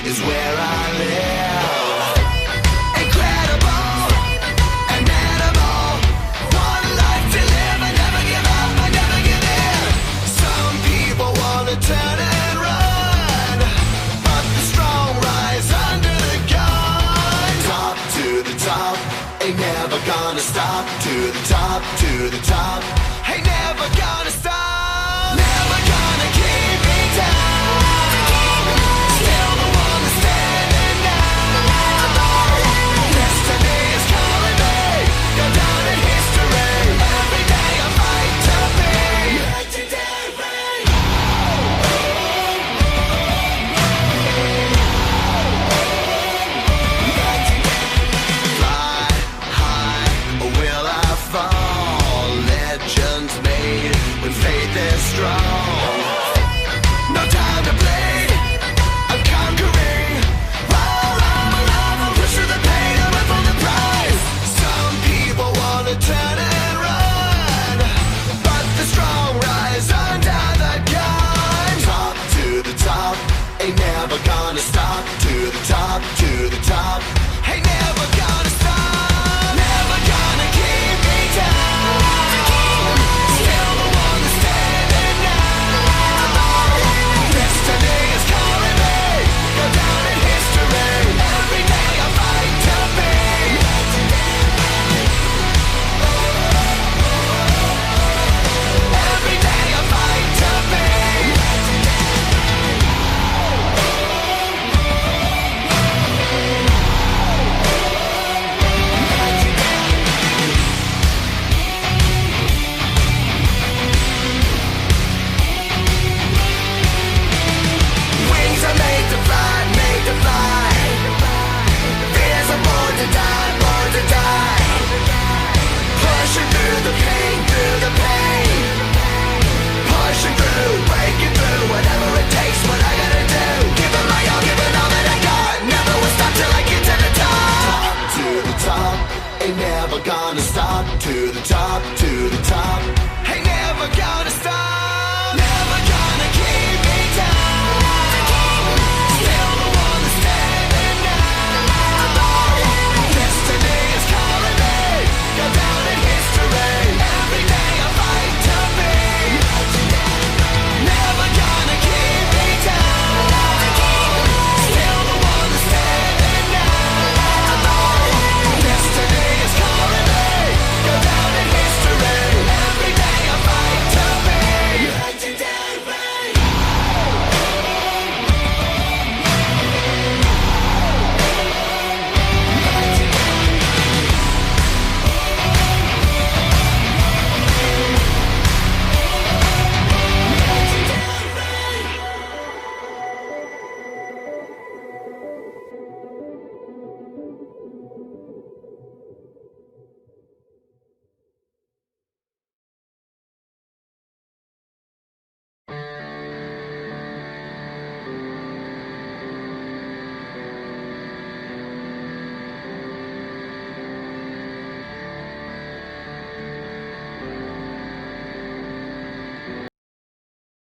is where I live. Incredible and animal. One life to live. I never give up, I never give in. Some people wanna turn and run, but the strong rise under the gun. Top to the top, ain't never gonna stop. To the top, to the top, ain't never gonna stop. Never gonna keep me down. Still the one that's standing now. Destiny is calling me, go down in history. Every day I fight to be legendary. Fly high, or will I fall? Legends made when faith is strong. No time to bleed, I'm conquering. I'm alive, I'm pushing the pain, I'm up for the prize. Some people wanna turn and run, but the strong rise under the gun. Top to the top, ain't never gonna stop. To the top, to the top, ain't never gonna stop. Never gonna keep me down. Still the one that's standing now. Destiny is calling me, go down in history. Every day I fight to be legendary. Every day I fight to be wings are made to fly, made to fly. Fears are born to die, born to die. Pushing through the pain, through the pain. Pushing through, breaking through, whatever it takes, what I gotta do. Giving my all, giving all that I got. Never will stop till I get to the top. Top to the top, ain't never gonna stop. To the top, to the top, ain't never gonna stop. Never gonna keep me down. Still the one that's standing now. Destiny is calling me, go down in history. Every day I fight to be legendary. Never gonna keep me down. Still the one that's standing now. Destiny is calling me, go down in history. Every day I fight to be legendary.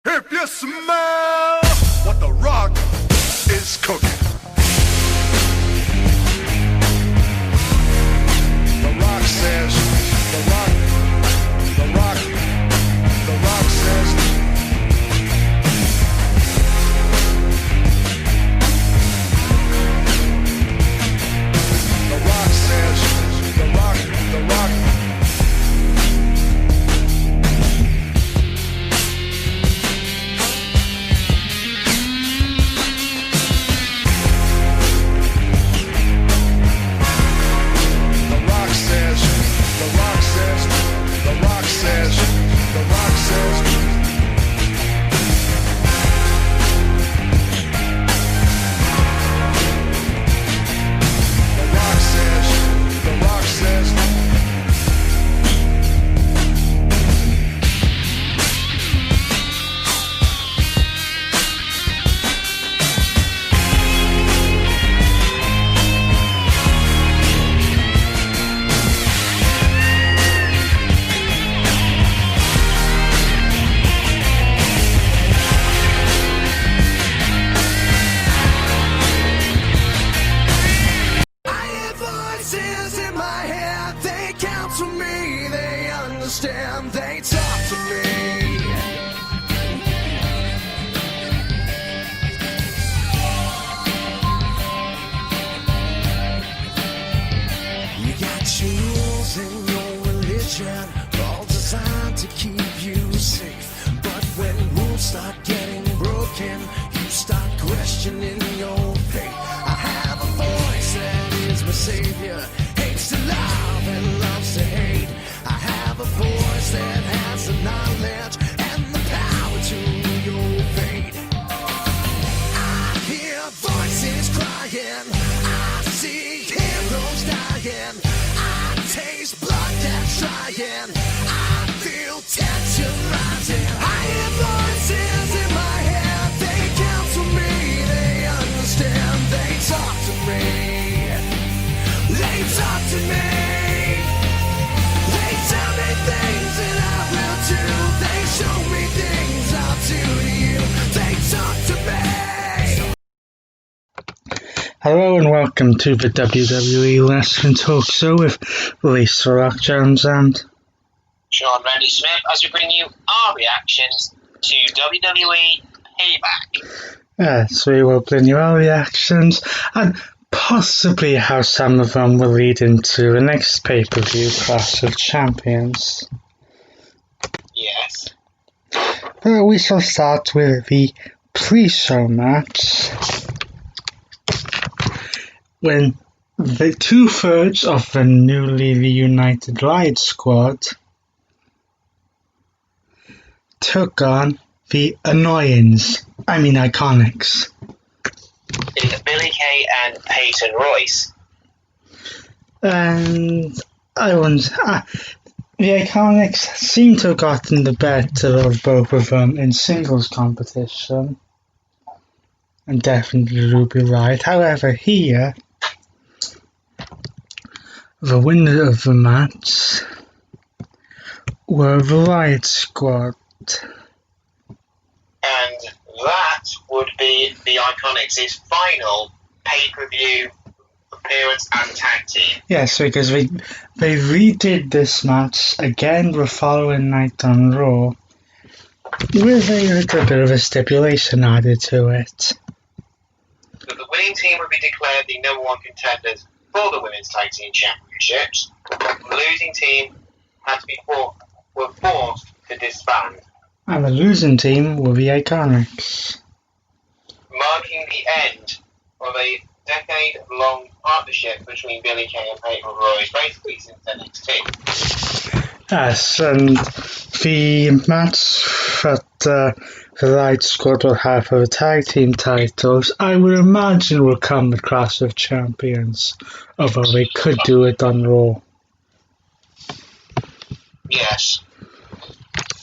If you smell what the rock is cooking. The rock says, the rock says. The rock says, the rock. in your fate. I have a voice that is my savior. Hates to love and loves to hate. I have a voice that has the knowledge and the power to your fate. I hear voices crying. I see heroes dying. I taste blood that's trying. I feel tension rising. I hear voices in my head. They counsel me. They understand. They talk to me. They talk to me. They tell me things that I will do. They show me things I'll do to you. They talk to me. Hello and welcome to the WWE Wrestling Talk Show with Lisa Rock Jones and Sean Randy Smith, as we bring you our reactions to WWE Payback. yes, we will bring you our reactions and possibly how some of them will lead into the next pay-per-view, Clash of Champions. Yes. We shall start with the pre-show match, when the 2/3 of the newly reunited Riot Squad took on the Iconics. In Billy Kay and Peyton Royce. And the Iconics seem to have gotten the better of both of them in singles competition, and definitely Ruby Riott. However, here, the winner of the match were the Riot Squad. And that would be the Iconics' final pay-per-view appearance and tag team. Yes, because they redid this match again the following night on Raw, with a little bit of a stipulation added to it. So the winning team would be declared the number one contenders for the Women's Tag Team Championships. The losing team were forced to disband, And the losing team were the Iconics. marking the end of a decade-long partnership between Billy Kay and Peyton Royce, basically since NXT. Yes, and the match that the Riot Squad will have for the tag team titles, I would imagine will come with Clash of Champions, although they could do it on Raw. Yes.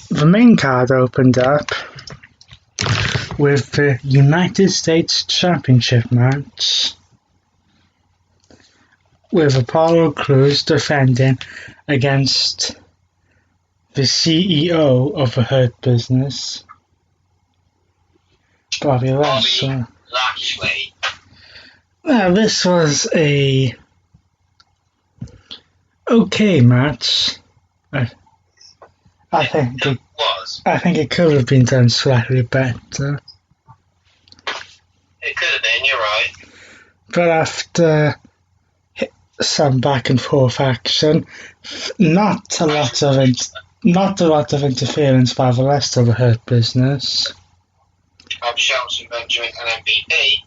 The main card opened up with the United States Championship match, with Apollo Crews defending against the CEO of the Hurt Business, Bobby Lashley. Now, this was a okay match. I think it could have been done slightly better. It could have been, you're right. But after some back and forth action, not a lot of interference by the rest of the Hurt Business. Of Shelton Benjamin and MVP.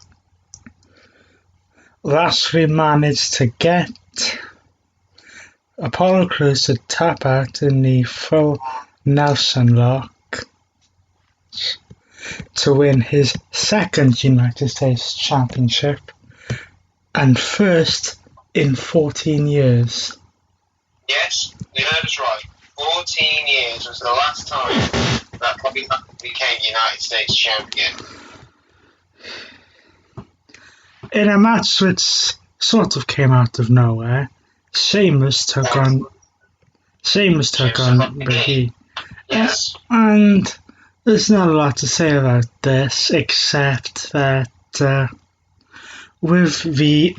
Lashley managed to get Apollo Crews to tap out in the full Nelson lock to win his second United States Championship and first in 14 years. Yes, you heard us right. 14 years was the last time that Bobby became United States champion. In a match which sort of came out of nowhere, Sheamus took on Biggie. Yes. And there's not a lot to say about this, except that with the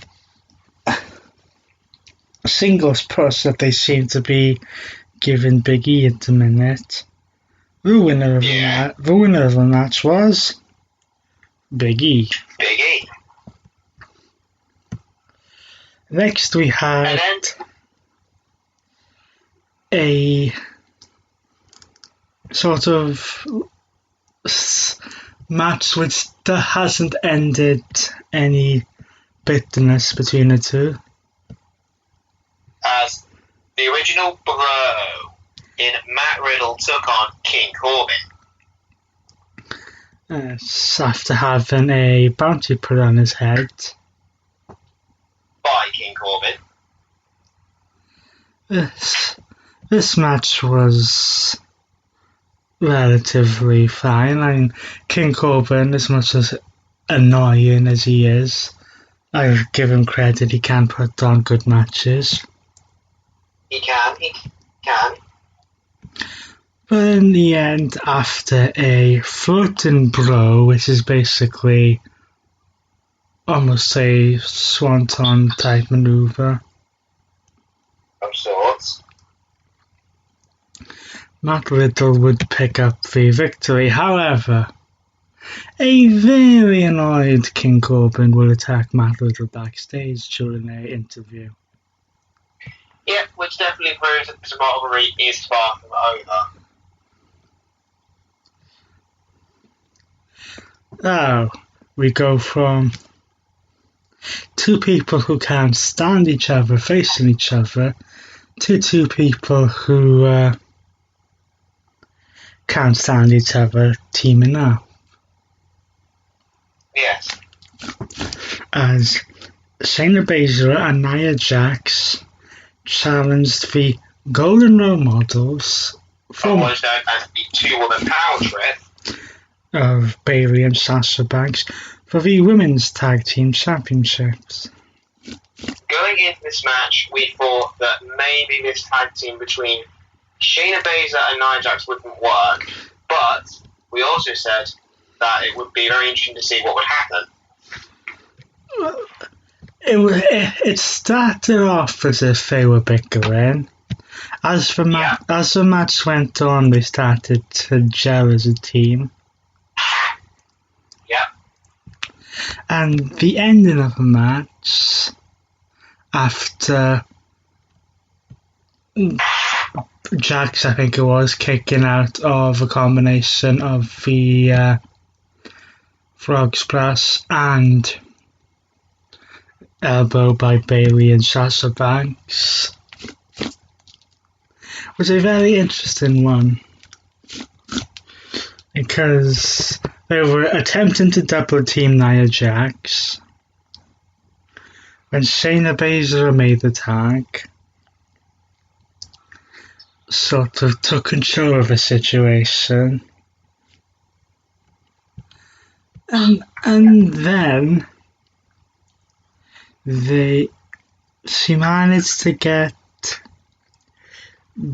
singles push that they seem to be giving Big E at the minute, the winner of the match was Big E. Big E. Next we had a sort of match which hasn't ended any bitterness between the two. As the original Bro in Matt Riddle took on King Corbin. It's after having a bounty put on his head. By King Corbin. This match was relatively fine. I mean, King Corbin, as much as annoying as he is, I give him credit, he can put on good matches. He can. But in the end, after a floating bro, which is basically almost a swanton type maneuver, Of sorts. Matt Riddle would pick up the victory. However, a very annoyed King Corbin will attack Matt Riddle backstage during their interview. Yeah, which definitely proves that this rivalry is far from over. Now, we go from two people who can't stand each other facing each other to two people who can't stand each other teaming up. Yes. As Shayna Baszler and Nia Jax challenged the Golden Role Models Otherwise known as the two-woman power trip. of Bayley and Sasha Banks for the Women's Tag Team Championships. Going into this match, we thought that maybe this tag team between Shayna Baszler and Nia Jax wouldn't work, but we also said that it would be very interesting to see what would happen. It started off as if they were bickering. As the match went on, they started to gel as a team. Yeah. And the ending of the match, after Jax, I think it was, kicking out of a combination of the frog splash and elbow by Bayley and Sasha Banks, was a very interesting one because they were attempting to double team Nia Jax when Shayna Baszler made the tag, sort of took control of the situation, and then she managed to get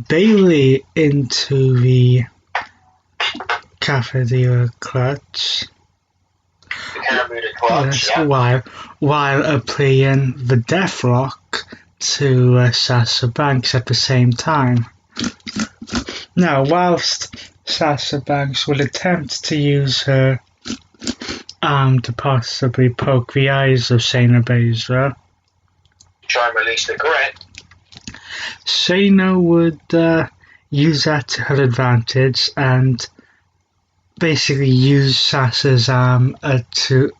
Bayley into the Cafeteria clutch. Clutch, yes, while applying the Death Rock to Sasha Banks at the same time. Now, whilst Sasha Banks will attempt to use her arm to possibly poke the eyes of Shayna Baszler, try and release the grip, Shayna would use that to her advantage and basically use Sasha's arm to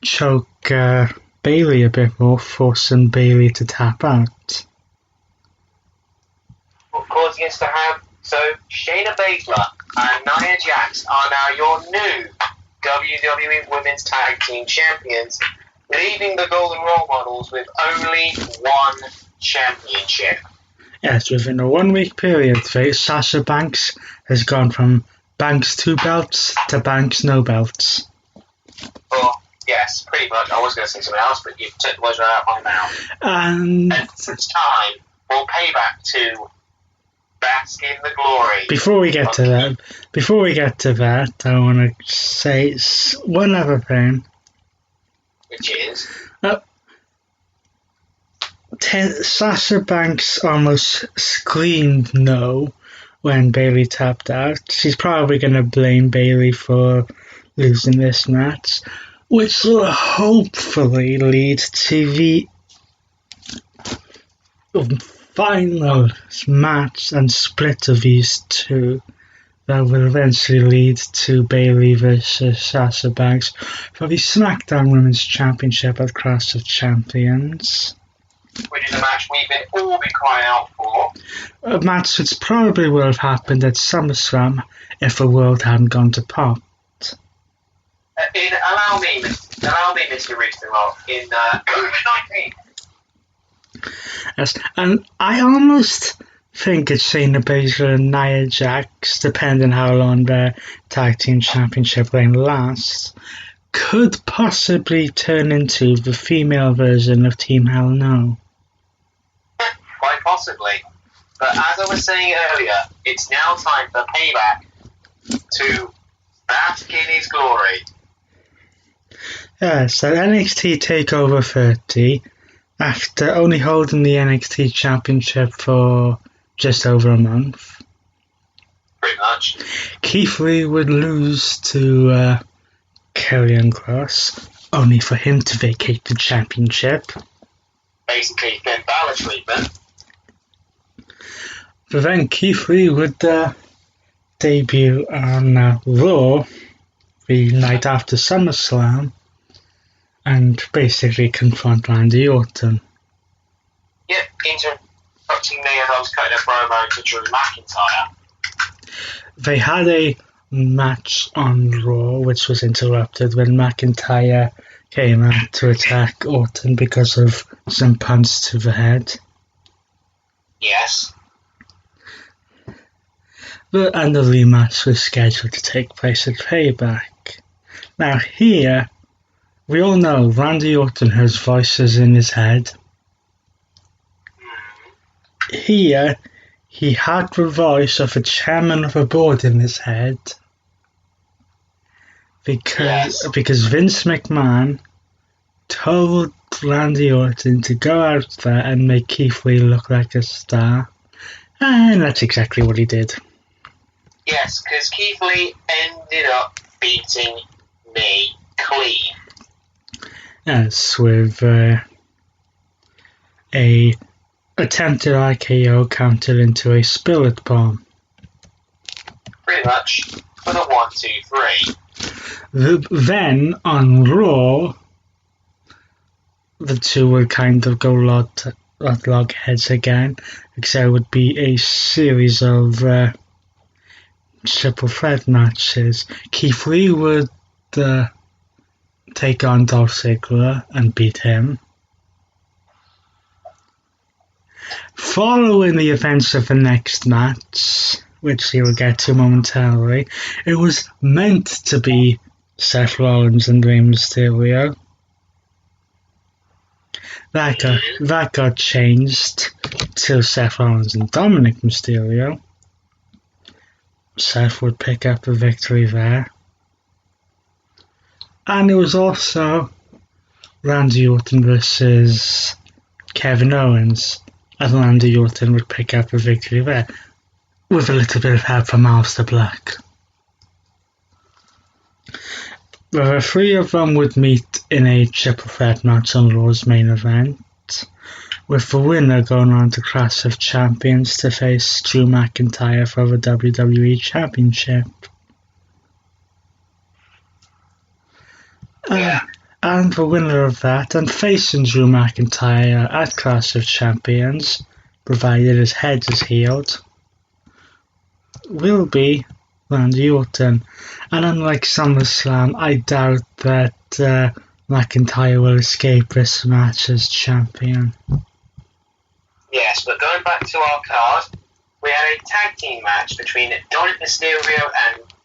choke Bayley a bit more, forcing Bayley to tap out. causing us to have. So Shayna Baszler and Nia Jax are now your new WWE Women's Tag Team Champions, leaving the Golden Role Models with only one championship. Yes, within a 1 week period, Sasha Banks has gone from Banks 2 belts to Banks no belts. Well, yes, pretty much. I was going to say something else, but you took the words right out of my mouth. And it's time for Payback to bask in the glory. Before we get to that, I want to say one other thing. Which is? Sasha Banks almost screamed no when Bayley tapped out. She's probably going to blame Bayley for losing this match, which will hopefully lead to the final match and split of these two that will eventually lead to Bayley versus Sasha Banks for the SmackDown Women's Championship at Clash of Champions. Which is a match we've all been crying out for. A match which probably would have happened at SummerSlam if the world hadn't gone to pot. Allow me, Mr. Roosterrock, in COVID-19. Yes, and I almost think it's Shayna Baszler and Nia Jax, depending how long their tag team championship reign lasts, could possibly turn into the female version of Team Hell No. Quite possibly. But as I was saying earlier, it's now time for Payback to bask in his glory. Yes, at NXT TakeOver 30, after only holding the NXT Championship for just over a month, Pretty much. Keith Lee would lose to Karrion Kross, only for him to vacate the championship. Basically, Finn Balor treatment. But then Keith Lee would debut on Raw the night after SummerSlam and basically confront Randy Orton. Yep, interrupting me as I was cutting a promo to Drew McIntyre. They had a match on Raw which was interrupted when McIntyre came out to attack Orton because of some punch to the head. Yes. And the rematch was scheduled to take place at Payback. Now here, we all know Randy Orton has voices in his head. Here, he had the voice of the chairman of a board in his head. Because Vince McMahon told Randy Orton to go out there and make Keith Lee look like a star. And that's exactly what he did. Yes, because Keith Lee ended up beating me clean. Yes, with a attempted RKO counted into a spirit bomb. Pretty much for the 1, 2, 3. Then on Raw, the two would kind of go logheads again, because there would be a series of triple threat matches. Keith Lee would take on Dolph Ziggler and beat him. Following the events of the next match, which he will get to momentarily, it was meant to be Seth Rollins and Rey Mysterio. That got changed to Seth Rollins and Dominic Mysterio. Seth would pick up the victory there. And it was also Randy Orton versus Kevin Owens, and Randy Orton would pick up the victory there, with a little bit of help from Aleister Black. The three of them would meet in a triple threat match on Raw's main event, with the winner going on to Clash of Champions to face Drew McIntyre for the WWE Championship. And the winner of that, and facing Drew McIntyre at Clash of Champions, provided his head is healed, will be Randy Orton. And unlike SummerSlam, I doubt that McIntyre will escape this match as champion. Yes, but going back to our card, we had a tag team match between Dominic Mysterio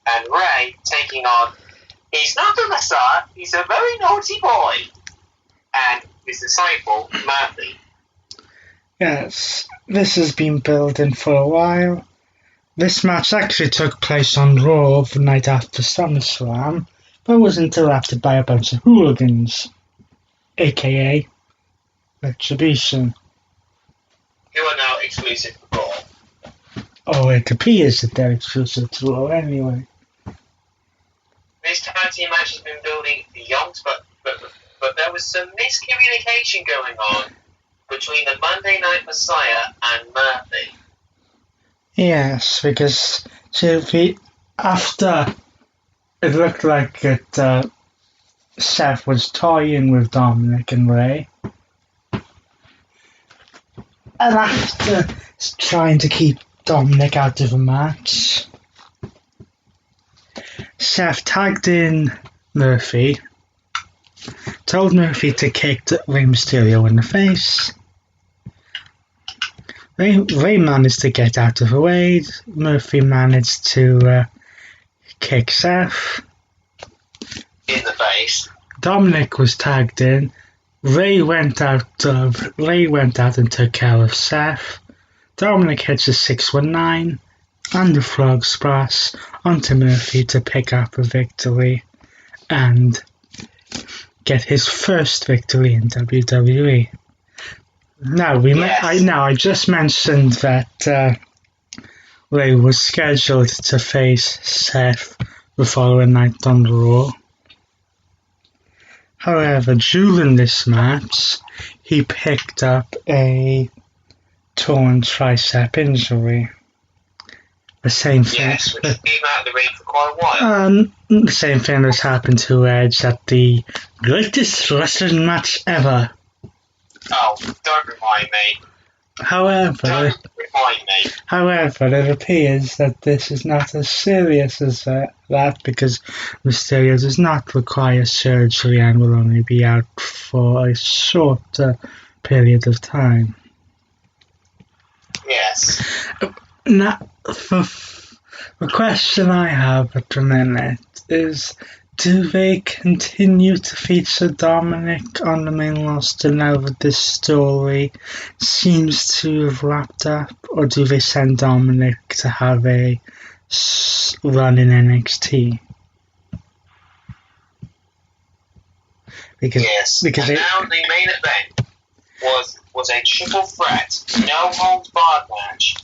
and Rey taking on, he's not a Messiah, he's a very naughty boy, and his disciple, Murphy. Yes, this has been building for a while. This match actually took place on Raw the night after SummerSlam, but was interrupted by a bunch of hooligans, aka Retribution. Who are now exclusive to Raw. Oh, it appears that they're exclusive to Raw anyway. This tag team match has been building beyond, but there was some miscommunication going on between the Monday Night Messiah and Murphy. Yes, because the after it looked like Seth was toying with Dominic and Ray, and after trying to keep Dominic out of the match, Seth tagged in Murphy, told Murphy to kick Rey Mysterio in the face. Ray managed to get out of the way. Murphy managed to kick Seth in the face. Dominic was tagged in. Ray went out and took care of Seth. Dominic hits a 619 and the frog splash onto Murphy to pick up a victory and get his first victory in WWE. Now I just mentioned that Ray was scheduled to face Seth the following night on the Raw. However, during this match, he picked up a torn tricep injury. The same thing. Yes, which came out of the ring for quite a while. The same thing has happened to Edge at the greatest wrestling match ever. Oh, don't remind me. However, it appears that this is not as serious as that because Mysterio does not require surgery and will only be out for a short period of time. Yes. Now, the question I have at the minute is, do they continue to feature Dominic on the main roster now that this story seems to have wrapped up, or do they send Dominic to have a run in NXT? Because now the main event was a triple threat, no holds barred match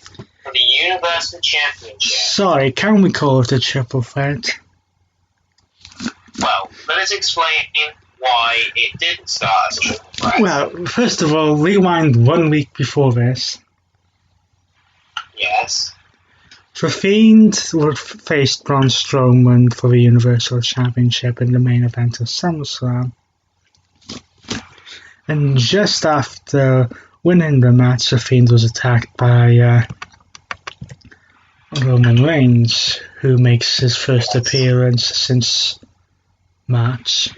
for the Universal Championship. Sorry, can we call it a triple threat? Well, let us explain why it didn't start as a triple threat. Well, first of all, rewind 1 week before this. Yes. The Fiend would face Braun Strowman for the Universal Championship in the main event of SummerSlam. And just after winning the match, The Fiend was attacked by Roman Reigns, who makes his first appearance since March.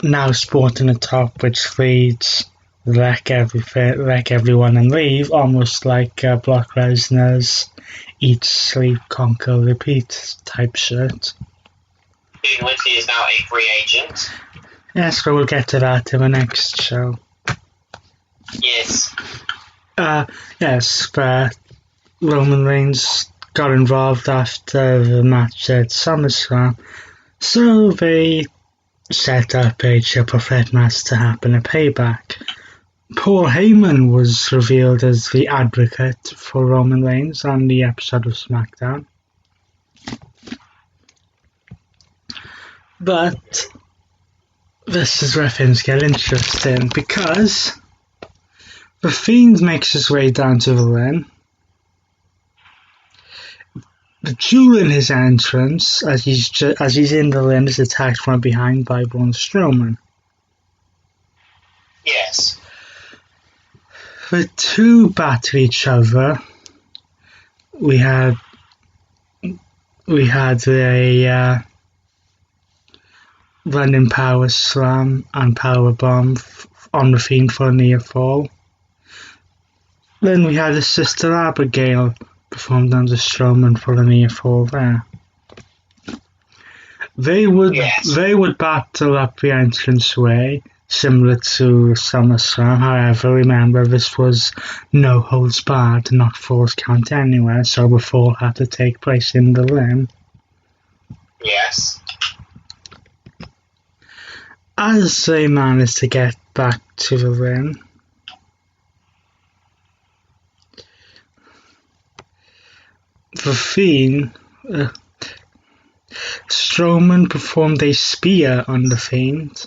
Now sporting a top which reads wreck everyone and leave, almost like Brock Lesnar's Eat, Sleep, Conquer, Repeat type shirt. In which he is now a free agent. Yes, but we'll get to that in the next show. Yes. Yes, but Roman Reigns got involved after the match at SummerSlam, so they set up a triple threat match to happen at Payback. Paul Heyman was revealed as the advocate for Roman Reigns on the episode of SmackDown. But this is where things get interesting, because The Fiend makes his way down to the ring. During his entrance, as he's in the ring, is attacked from behind by Braun Strowman. Yes. The two battle each other. We had a running power slam and power bomb on the Fiend for a near fall. Then we had his sister Abigail performed under Strowman for a near fall there. They would battle up the entranceway, similar to SummerSlam. However, remember, this was no holds barred, not falls count anywhere, so the fall had to take place in the ring. Yes. As they managed to get back to the ring, The Fiend, Strowman performed a spear on The Fiend,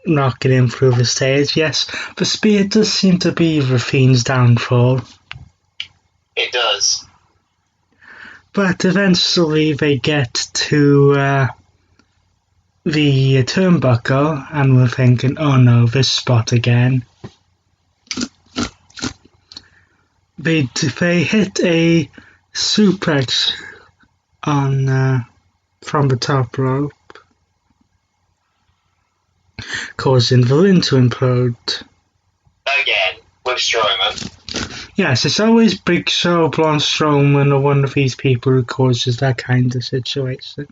knocking him through the stage. Yes, the spear does seem to be the Fiend's downfall. It does. But eventually they get to the turnbuckle, and we're thinking, oh no, this spot again. They hit a suplex on from the top rope, causing the ring to implode. Again, with Strowman. Yes, it's always Big Show, Braun Strowman, or one of these people who causes that kind of situation.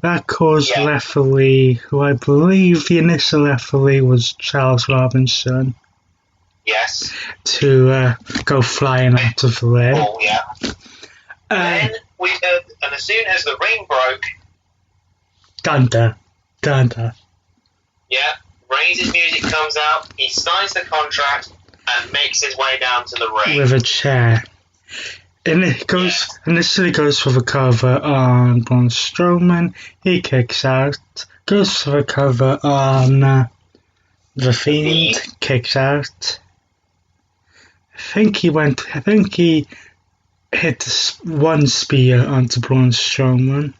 That caused the referee, who I believe the initial referee was Charles Robinson, yes, to go flying out of the ring. Oh, yeah. Then we heard, and as soon as the ring broke, Dun-dun, dun-dun. yeah, Reigns' music comes out, he signs the contract, and makes his way down to the ring. With a chair. And it goes, initially goes for the cover on Braun Strowman, he kicks out, goes for the cover on the Fiend, kicks out. I think he hit one spear onto Braun Strowman,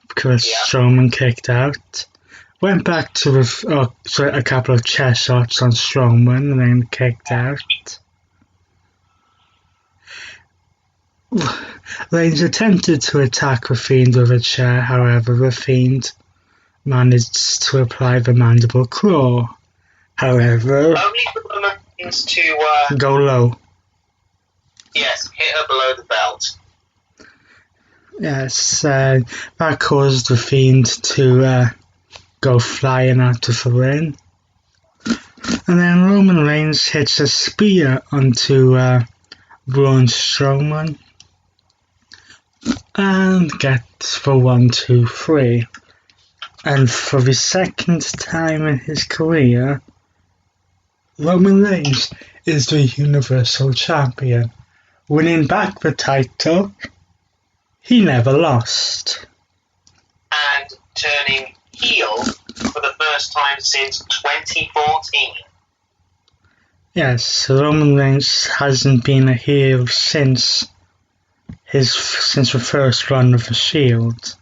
because Strowman kicked out. Went back to a couple of chair shots on Strowman and then kicked out. Reigns attempted to attack the Fiend with a chair, however the Fiend managed to apply the mandible claw. However, only for the Reigns to go low. Yes, hit her below the belt. Yes, that caused the Fiend to go flying out of the ring. And then Roman Reigns hits a spear onto Braun Strowman and gets the 1, 2, 3. And for the second time in his career, Roman Reigns is the Universal Champion. Winning back the title, he never lost. And turning heel for the first time since 2014. Yes, Roman Reigns hasn't been a heel since the first run of the Shield.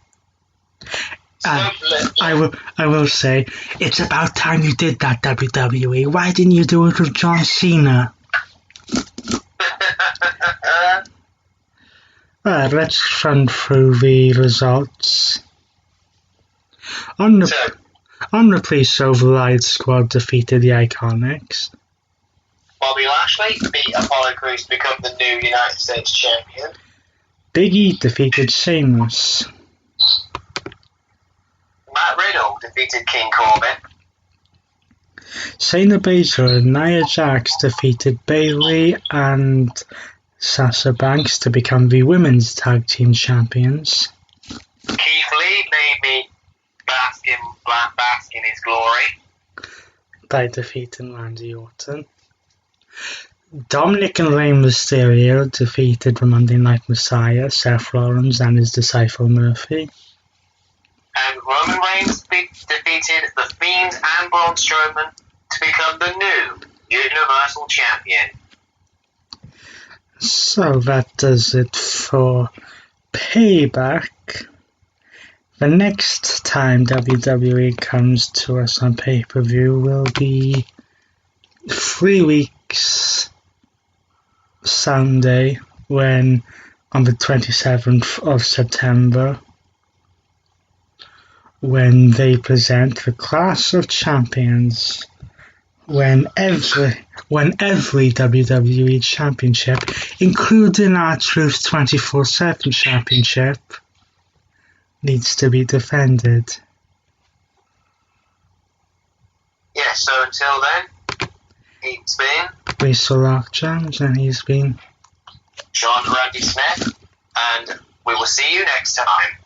I will say, it's about time you did that, WWE. Why didn't you do it with John Cena? Let's run through the results. On the pre-show, the Riot Squad defeated the Iconics. Bobby Lashley beat Apollo Crews to become the new United States Champion. Big E defeated Sheamus. Matt Riddle defeated King Corbin. Shayna Baszler and Nia Jax defeated Bayley and Sasha Banks to become the Women's Tag Team Champions. Keith Lee made me bask in his glory by defeating Randy Orton. Dominic and Rey Mysterio defeated the Monday Night Messiah, Seth Rollins and his disciple Murphy. And Roman Reigns defeated The Fiend and Braun Strowman to become the new Universal Champion. So that does it for Payback. The next time WWE comes to us on pay-per-view will be 3 weeks Sunday, when on the 27th of September, when they present the Clash of Champions, when every WWE Championship, including R-Truth's 24/7 Championship, needs to be defended. Yeah, so until then, it's been Lisa Rock Jones, and he's been Sean Randy Smith, and we will see you next time.